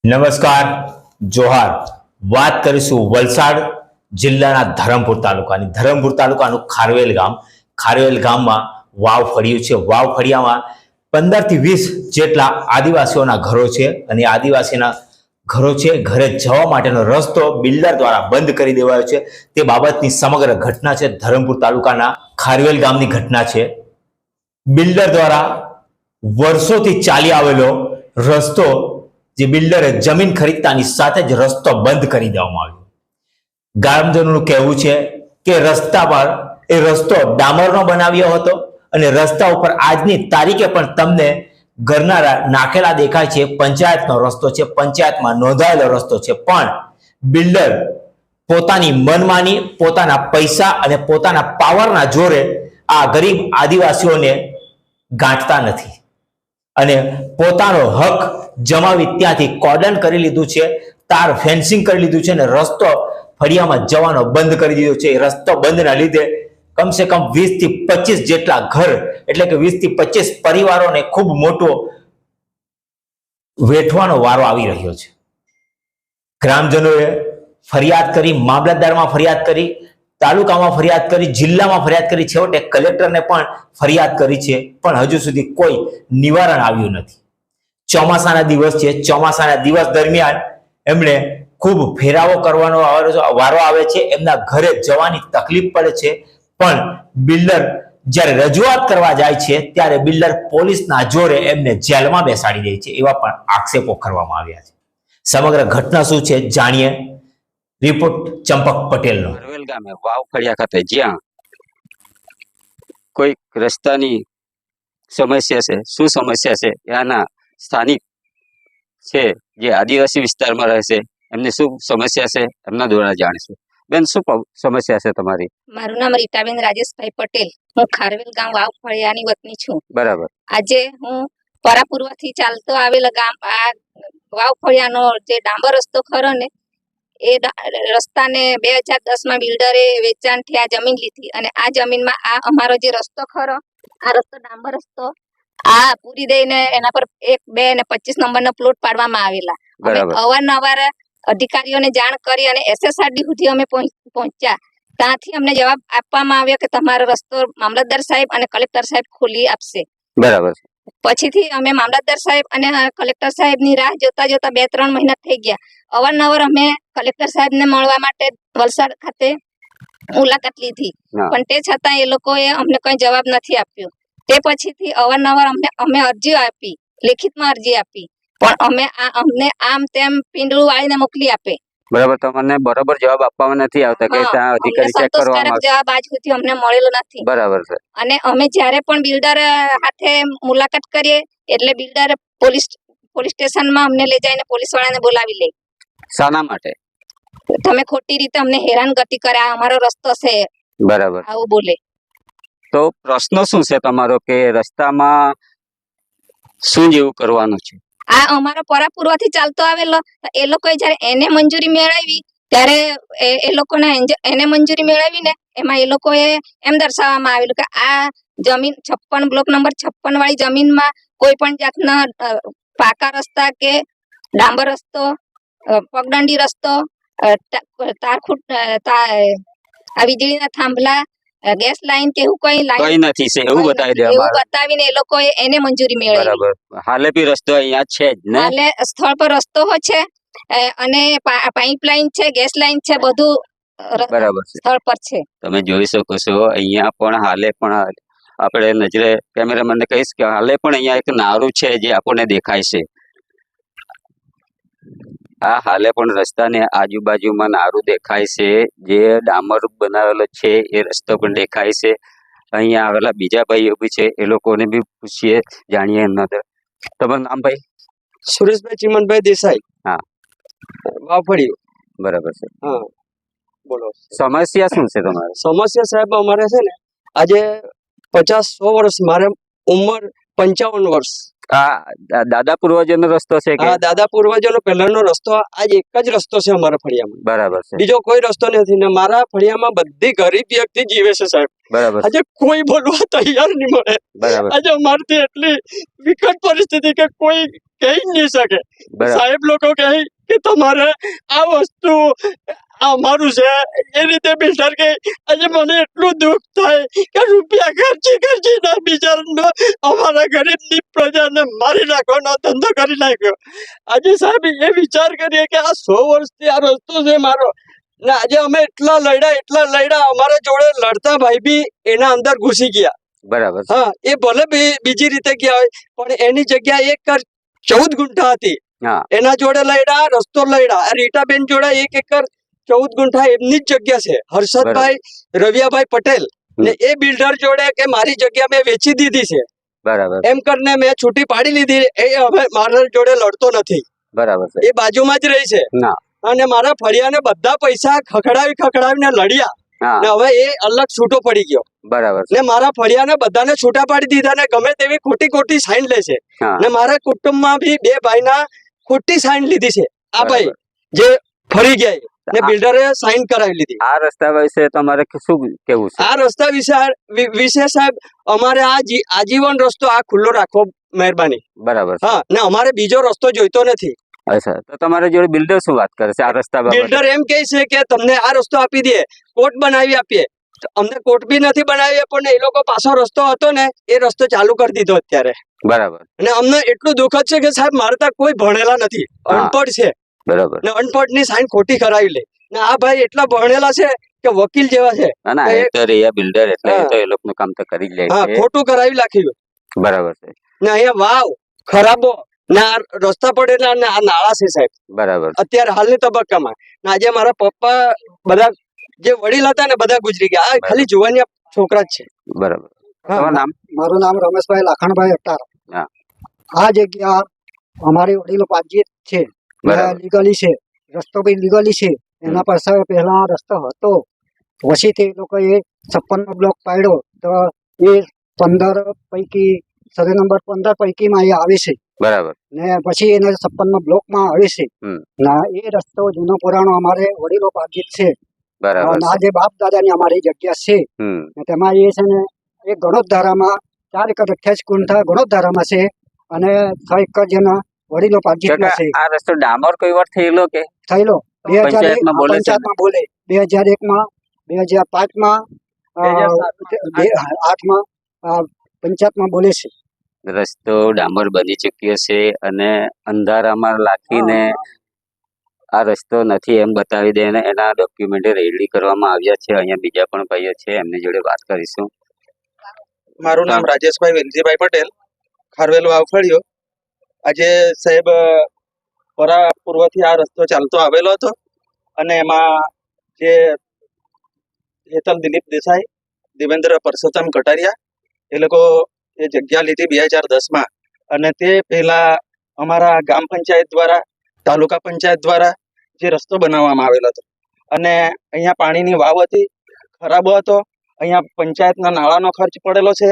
નમસ્કાર, જોહાર. વાત કરીશું વલસાડ જિલ્લાના ધરમપુર તાલુકાની. ધરમપુર તાલુકાનું ખારવેલ ગામ. ખારવેલ ગામમાં વાવ ફળિયું છે. વાવ ફળિયામાં 15 થી 20 જેટલા આદિવાસીઓના ઘરો છે અને આદિવાસીના ઘરો છે ઘરે જવા માટેનો રસ્તો બિલ્ડર દ્વારા બંધ કરી દેવાયો છે. તે બાબતની સમગ્ર ઘટના છે. ધરમપુર તાલુકાના ખારવેલ ગામની ઘટના છે. બિલ્ડર દ્વારા વર્ષોથી ચાલી આવેલો રસ્તો, જે બિલ્ડરે જમીન ખરીદતાની સાથે જ રસ્તો બંધ કરી દેવામાં આવ્યો. ગ્રામજનોનું કહેવું છે કે રસ્તા પર એ રસ્તો ડામરનો બનાવ્યો હતો અને રસ્તા ઉપર આજની તારીખે પણ તમને ગરનારા નાખેલા દેખાય છે. પંચાયતનો રસ્તો છે, પંચાયતમાં નોંધાયેલો રસ્તો છે, પણ બિલ્ડર પોતાની મનમાની, પોતાના પૈસા અને પોતાના પાવરના જોરે આ ગરીબ આદિવાસીઓને ગાંઠતા નથી અને પોતાનો હક જમાવી ત્યાંથી કોર્ડન કરી લીધું છે, તાર ફેન્સિંગ કરી લીધું છે અને રસ્તો ફળિયામાં જવાનો બંધ કરી દીધો છે. રસ્તો બંધના લીધે કમસે કમ 20 થી 25 જેટલા ઘર, એટલે કે 20 થી 25 પરિવારોને ખૂબ મોટો વેઠવાનો વારો આવી રહ્યો છે. ગ્રામજનોએ ફરિયાદ કરી, મામલતદારમાં ફરિયાદ કરી, તાલુકામાં ફરિયાદ કરી, જિલ્લામાં ફરિયાદ કરી, છેવટે કલેક્ટરને પણ ફરિયાદ કરી છે, પણ હજુ સુધી કોઈ નિવારણ આવ્યું નથી. ચોમાસાના દિવસ છે. ચોમાસાના દિવસ દરમિયાન એમણે ખૂબ ફેરાવો કરવાનો વારો આવે છે. એમના ઘરે જવાની તકલીફ પડે છે, પણ બિલ્ડર જ્યારે રજૂઆત કરવા જાય છે ત્યારે બિલ્ડર પોલીસના જોરે એમને જેલમાં બેસાડી દે છે. એવા પણ આક્ષેપો કરવામાં આવ્યા છે. સમગ્ર ઘટના શું છે જાણીએ. રિપોર્ટ ચંપક પટેલનો. ખારવેલ ગામે વાવ ફળિયા ખાતે જ્યાં કોઈ રસ્તાની સમસ્યા છે, શું સમસ્યા છે, ત્યાંના સ્થાનિક છે જે આદિવાસી વિસ્તારમાં રહે છે એમને શું સમસ્યા છે એમના દ્વારા જાણીશું. બેન, શું સમસ્યા છે તમારી? મારું નામ રીટાબેન રાજેશભાઈ પટેલ. હું ખારવેલ ગામ વાવ ફળિયાની વતની છું. બરાબર. આજે હું પરાપૂર્વથી ચાલતો આવેલા ગામ આ વાવ ફળિયાનો જે ડાંબર રસ્તો ખરો ને, એ રસ્તાને 2010માં બિલ્ડરે વેચાણથી આ જમીન લીધી અને આ જમીનમાં આ અમારો જે રસ્તો ખરો, આ રસ્તો ડાંબર રસ્તો આ પૂરી દઈને એના પર 1, 2 અને 25 નંબરનો પ્લોટ પાડવામાં આવેલા. અમે અવારનવાર અધિકારીઓને જાણ કરી અને SSRD સુધી અમે પહોંચ્યા. ત્યાંથી અમને જવાબ આપવામાં આવ્યો કે તમારો રસ્તો મામલતદાર સાહેબ અને કલેક્ટર સાહેબ ખોલી આપશે. બરાબર. પછીથી અમે મામલતદાર સાહેબ અને કલેક્ટર સાહેબની રાહ જોતા 2-3 મહિના થઈ ગયા. અવારનવાર અમે કલેક્ટર સાહેબને મળવા માટે વલસાડ ખાતે મુલાકાત લીધી, પણ તે છતાં એ લોકોએ અમને કોઈ જવાબ નથી આપ્યો. તે પછીથી અવારનવાર અમે અરજીઓ આપી, લેખિતમાં અરજી આપી, પણ અમને આમ તેમ પિંડળું વાળીને મોકલી આપે. બરાબર. તમને બરાબર જવાબ આપવામાં નથી આવતા કે ત્યાં અધિકારી ચેક કરવામાં આવે? જવાબ આજ સુધી અમને મળેલો નથી. બરાબર છે. અને અમે જ્યારે પણ બિલ્ડર હાથે મુલાકાત કરીએ એટલે બિલ્ડર પોલીસ સ્ટેશનમાં અમને લઈ જઈને પોલીસ વાળાને બોલાવી લે. શાના માટે? તમે ખોટી રીતે અમને હેરાનગતિ કરે, આ અમારો રસ્તો છે. બરાબર. આવું બોલે. તો પ્રશ્ન શું છે તમારો કે રસ્તામાં શું જેવું કરવાનું છે? આ અમારો પરાપૂર્વથી ચાલતો આવેલો, એ લોકોએ જ્યારે એને મંજૂરી મેળવી ત્યારે એ લોકોને એને મંજૂરી મેળવીને એમાં એ લોકોએ એમ દર્શાવવામાં આવેલું કે આ જમીન 56 બ્લોક નંબર 56 વાળી જમીનમાં કોઈ પણ જાતના પાકા રસ્તા કે ડાંબર રસ્તો, પગદંડી રસ્તો, આ વીજળીના થાંભલા, ગેસ લાઈન કે એવું કોઈ લાઈન નથી છે એવું બતાવીને એ લોકોએ એને મંજૂરી મેળવી. બરાબર. હાલે બી રસ્તો અહીંયા છે જ ને? હાલે સ્થળ પર રસ્તો છે અને પાઇપલાઇન છે, ગેસ લાઈન છે, બધું બરાબર સ્થળ પર છે. તમે જોઈ શકો છો અહીંયા પણ હાલે પણ આપણે નજરે કેમેરામેનને કહીશ કે હાલે પણ અહીંયા એક નારું છે જે આપણને દેખાય છે. આ હાલે પણ રસ્તાને આજુબાજુમાં નારું દેખાય છે, જે ડામર બનાવેલો છે એ રસ્તો પણ દેખાય છે. અહીંયા આવેલા બીજા ભાઈઓ બી છે, એ લોકોને બી પૂછીએ, જાણીએ એમના. તમારું નામ ભાઈ? સુરેશભાઈ ચિમનભાઈ દેસાઈ. હા. વાવફળિયું. બરાબર છે. હા, બોલો. સમસ્યા શું છે તમારે? સમસ્યા સાહેબ અમારે છે ને આજે 50-100 વર્ષ, મારે ઉંમર 55 વર્ષ. આ દાદા પૂર્વજોનો રસ્તો છે કે? હા, દાદા પૂર્વજોનો પહેલાનો રસ્તો આજ એક જ રસ્તો છે અમારા ફળિયામાં. બરાબર છે. બીજો કોઈ રસ્તો નથી ને મારા ફળિયામાં બધી ગરીબ વ્યક્તિ જીવે છે સાહેબ. બરાબર. આજે કોઈ બોલવા તૈયાર નહીં મળે. બરાબર. આજે અમારથી એટલી વિકટ પરિસ્થિતિ કે કોઈ કહી જ નહીં શકે. બરાબર સાહેબ લોકો કહે કે તમારે આ વસ્તુ અમારું છે એ રીતે બિલ્ડર કે આજે મને એટલું દુઃખ થાય કે રૂપિયા ખર્ચીને બિચારાનો અમારા ગરીબની પ્રજાને મારી નાખવાનો ધંધો કરી નાખ્યો. આજે સાહેબ એ વિચાર કરીએ કે આ 100 વર્ષથી આ રસ્તો છે મારો ને આજે અમે એટલા લડ્યા અમારા જોડે લડતા ભાઈ બી એના અંદર ઘૂસી ગયા. બરાબર હા, એ ભલે બીજી રીતે ગયા હોય પણ એની જગ્યા 1 એકર 14 ગુંઠા હતી. હા એના જોડે લડ્યા, રસ્તો લડ્યા. આ રીટાબેન જોડે 1 એકર 14 ગુંઠા એમની જ જગ્યા છે, હર્ષદભાઈ રવિયાભાઈ પટેલ. ને એ બિલ્ડર જોડે કે મારી જગ્યા મેં વેચી દીધી છે બરાબર એમ કરીને મેં છૂટી પાડી લીધી. એ હવે મારા જોડે લડતો નથી, બરાબર છે. એ બાજુમાં જ રહી છે. ના અને મારા ફળિયાને બધા પૈસા ખખડાવીને લડ્યા હા ને હવે એ અલગ છૂટો પડી ગયો બરાબર છે. ને મારા ફળિયાને બધાને છૂટા પાડી દીધા ને ગમે તેવી ખોટી સાઈન લે છે. હા ને મારા કુટુંબમાં બી 2 ભાઈના ખોટી સાઈન લીધી છે. આ ભાઈ બરાબર. જે ફરી ગયા ને આ- બિલ્ડરે સાઈન કરાવી લીધી. આ રસ્તા વિશે તમારે શું કેવું છે? આ રસ્તા વિશે સાહેબ અમારે આજીવન રસ્તો આ ખુલ્લો રાખવો મહેરબાની. બરાબર છે. હા, ને અમારે બીજો રસ્તો જોઈતો નથી. અચ્છા, તો તમારા જોડે બિલ્ડર શું વાત કરે છે આ રસ્તા બાબતે? બિલ્ડર એમ કહે છે કે તમને આ રસ્તો આપી દે, કોર્ટ બનાવી આપીએ. તો અમને કોર્ટ બી નથી બનાવી પણ એ લોકો પાછો રસ્તો હતો ને એ રસ્તો ચાલુ કરી દીધો અત્યારે. બરાબર અને અમને એટલું દુઃખદ છે કે સાહેબ મારે ત્યાં કોઈ ભણેલા નથી, હા. અનપઢ છે બરાબર. ને અનપઢની સાઈન ખોટી કરાવી લે. ને આ ભાઈ એટલા ભણેલા છે કે વકીલ જેવા છે. ના ના, એ તો રહ્યા બિલ્ડર એટલે એ તો એ લોકોનું કામ તો કરી જ લે હા, છે. ખોટું કરાવી નાખ્યું. બરાબર છે. ને અહીંયા વાવ ખરાબો ને આ રસ્તા પડેલા ને આ નાળા છે સાહેબ બરાબર અત્યારે હાલની તબક્કામાં. ને આજે મારા પપ્પા બધા જે વડીલ હતા ને બધા ગુજરી ગયા. આ ખાલી જુવાનિયા છોકરા જ છે. બરાબર. હા, તમારું નામ? મારું નામ રમેશભાઈ લાખણભાઈ અટ્ટાર. હા. આ જગ્યા અમારી વડીલો પાજી છે, બરાબર. લીગલી છે, રસ્તો બી લીગલી છે. એના પાસે પહેલા રસ્તો હતો, પછીથી એ લોકોએ 56નો બ્લોક પાડ્યો તો એ 15 પૈકી સર્વે નંબર 15 પૈકીમાં એ આવે છે બરાબર ને પછી એને 56માં બ્લોકમાં આવે છે. હમ. ના એ રસ્તો જૂનો પુરાણો અમારે વડીલો પાજી છે. બરાબર અને આ છે. જે બાપ દાદાની અમારી જગ્યા છે હમ ને તેમાં એ છે ને એ ગણોદધારામાં 4 એકર 28 ગુંઠા ગણોદધારામાં છે અને 6 એકર જેના વડીલો પાજીતમાં છે. આ રસ્તો ડામર કોઈ વાર થયેલો કે થયેલો પંચાયતમાં બોલે છે? પંચાયતમાં બોલે 2001માં 2005માં 2008માં પંચાયતમાં બોલે છે. રસ્તો ડામર બની ચૂક્યો છે અને અંધારામાં લાખીને આ રસ્તો નથી એમ બતાવી દે અને એના ડોક્યુમેન્ટ રેડી કરવામાં આવ્યા છે. અહીંયા બીજા પણ ભાઈઓ છે, એમની જોડે વાત કરીશું. મારું નામ રાજેશભાઈ વેલજીભાઈ પટેલ, ખારવેલ વાવફળિયો. આજે સાહેબ પરા પૂર્વથી આ રસ્તો ચાલતો આવેલો હતો અને એમાં જે હેતલ દિલીપ દેસાઈ, દેવેન્દ્ર પરસોત્તમ કટારિયા એ લોકો એ જગ્યા લીધી 2010માં. અને તે પહેલા અમારા ગામ પંચાયત દ્વારા, તાલુકા પંચાયત દ્વારા જે રસ્તો બનાવવામાં આવેલો હતો અને અહીંયા પાણીની વાવ હતી, ખરાબો હતો. અહીંયા પંચાયતના નાણાંનો ખર્ચ પડેલો છે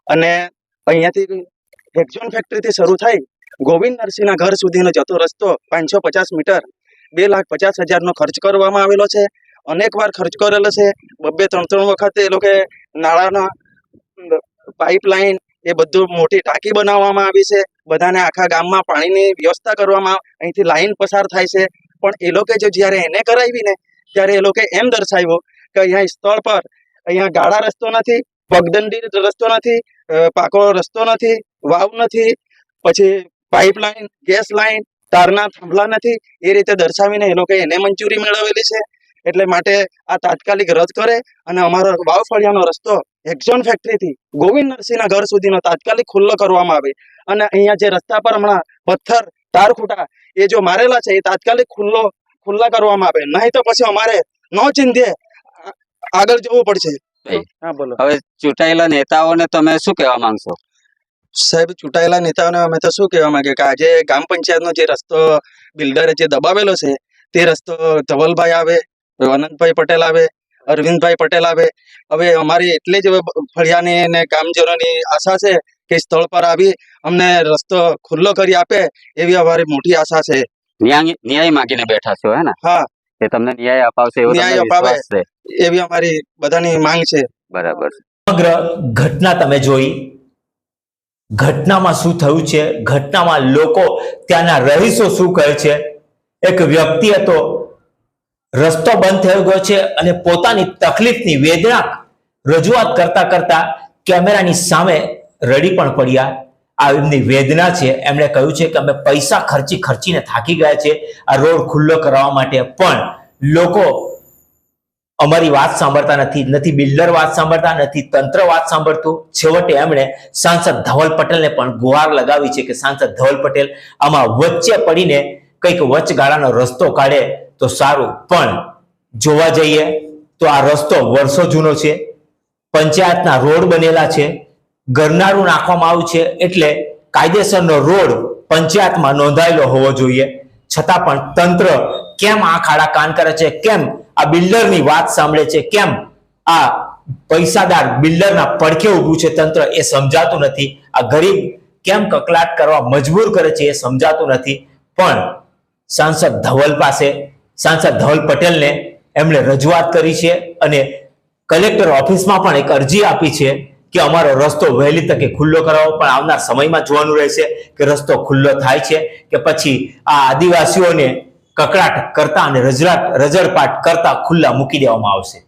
અને અહીંયાથી હેક્ઝોન ફેક્ટરીથી શરૂ થઈ ગોવિંદ નરસિંહના ઘર સુધીનો જતો રસ્તો 550 મીટર 2,50,000નો ખર્ચ કરવામાં આવેલો છે. અનેક વાર ખર્ચ કરેલો છે. 2-3 વખત એ લોકો નાળાના પાઇપલાઇન એ બધું મોટી ટાંકી બનાવવામાં આવી છે. બધાને આખા ગામમાં પાણીની વ્યવસ્થા કરવામાં, અહીંથી લાઈન પસાર થાય છે. પણ એ લોકો જો જ્યારે એને કરાવી ને ત્યારે એ લોકો એમ દર્શાવ્યું કે અહીંયા સ્થળ પર અહીંયા ગાળા રસ્તો નથી, પગદંડી રસ્તો નથી, પાકો રસ્તો નથી, વાવ નથી, પછી પાઇપલાઇન, ગેસ લાઇન, તારના થાંભલા નથી. એ રીતે દર્શાવીને એ લોકો એને મંજૂરી મેળવેલી છે. એટલે માટે આ તાત્કાલિક રદ કરે અને અમારો વાવફળિયાનો રસ્તો હેક્ઝોન ફેક્ટરીથી ગોવિંદ નરસિંહના ઘર સુધીનો તાત્કાલિક ખુલ્લો કરવામાં આવે અને અહીંયા જે રસ્તા પર હમણાં પથ્થર, તાર ખૂટા એ જો મારેલા છે એ તાત્કાલિક ખુલ્લા કરવામાં આવે, નહીં તો પછી અમારે નો ચિંધે આગળ જવું પડશે. હા, બોલો. હવે ચૂંટાયેલા નેતાઓને તમે શું કહેવા માંગશો? સાહેબ, ચૂંટાયેલા નેતાઓને અમે તો શું કહેવા માંગીએ કે આજે ગામ પંચાયતનો જે રસ્તો બિલ્ડરે જે દબાવેલો છે તે રસ્તો ધવલભાઈ આવે, અનંતભાઈ પટેલ આવે, અરવિંદભાઈ પટેલ આવે. હવે અમારી એટલી જ ફળિયાની અને ગામજનોની આશા છે કે સ્થળ પર આવી અમને રસ્તો ખુલ્લો કરી આપે એવી અમારી મોટી આશા છે. ન્યાય માંગીને બેઠા છો હે ને? હા, એ તમને ન્યાય અપાવશે એવો ન્યાય તમને અપાવે. વિશ્વાસ છે? એવી અમારી બધાની માંગ છે. બરાબર. સમગ્ર ઘટના તમે જોઈ ઘટનામાં શું થયું છે, ઘટનામાં લોકો ત્યાંના રહીશો શું કહે છે. એક વ્યક્તિ હતો, રસ્તો બંધ થઈ ગયો છે અને પોતાની તકલીફની વેદના રજૂઆત કરતા કરતા કેમેરાની સામે રડી પણ પડ્યા. આ એમની વેદના છે. એમણે કહ્યું છે કે અમે પૈસા ખર્ચીને થાકી ગયા છે આ રોડ ખુલ્લો કરવા માટે, પણ લોકો અમારી વાત સાંભળતા નથી બિલ્ડર વાત સાંભળતા, નથી તંત્ર વાત સાંભળતું. છેવટે એમણે સાંસદ ધવલ પટેલને પણ ગુહાર લગાવી છે કે સાંસદ ધવલ પટેલ આમાં વચ્ચે પડીને કંઈક વચગાળાનો રસ્તો કાઢે તો સારું. પણ જોવા જઈએ તો આ રસ્તો વર્ષો જૂનો છે, પંચાયતના રોડ બનેલા છે, ગરનાળું નાખવામાં આવ્યું છે, એટલે કાયદેસરનો રોડ પંચાયતમાં નોંધાયેલો હોવો જોઈએ. છતાં પણ તંત્ર કેમ આ ખાડા કાન કરે છે, કેમ આ બિલ્ડરની વાત સાંભળે છે, કેમ આ પૈસાદાર બિલ્ડરના પડખે ઊભું છે તંત્ર, એ સમજાતું નથી. આ ગરીબ કેમ કકલાટ કરવા મજબૂર કરે છે એ સમજાતું નથી. પણ સાંસદ ધવલ પટેલને એમણે રજૂઆત કરી છે અને કલેક્ટર ઓફિસમાં પણ એક અરજી આપી છે કે અમારો રસ્તો વહેલી તકે ખુલ્લો કરાવો. પણ આવનાર સમયમાં જોવાનું રહેશે કે રસ્તો ખુલ્લો થાય છે કે પછી આ આદિવાસીઓને કકળાટ કરતા અને રજળપાટ કરતા ખુલ્લા મૂકી દેવામાં આવશે.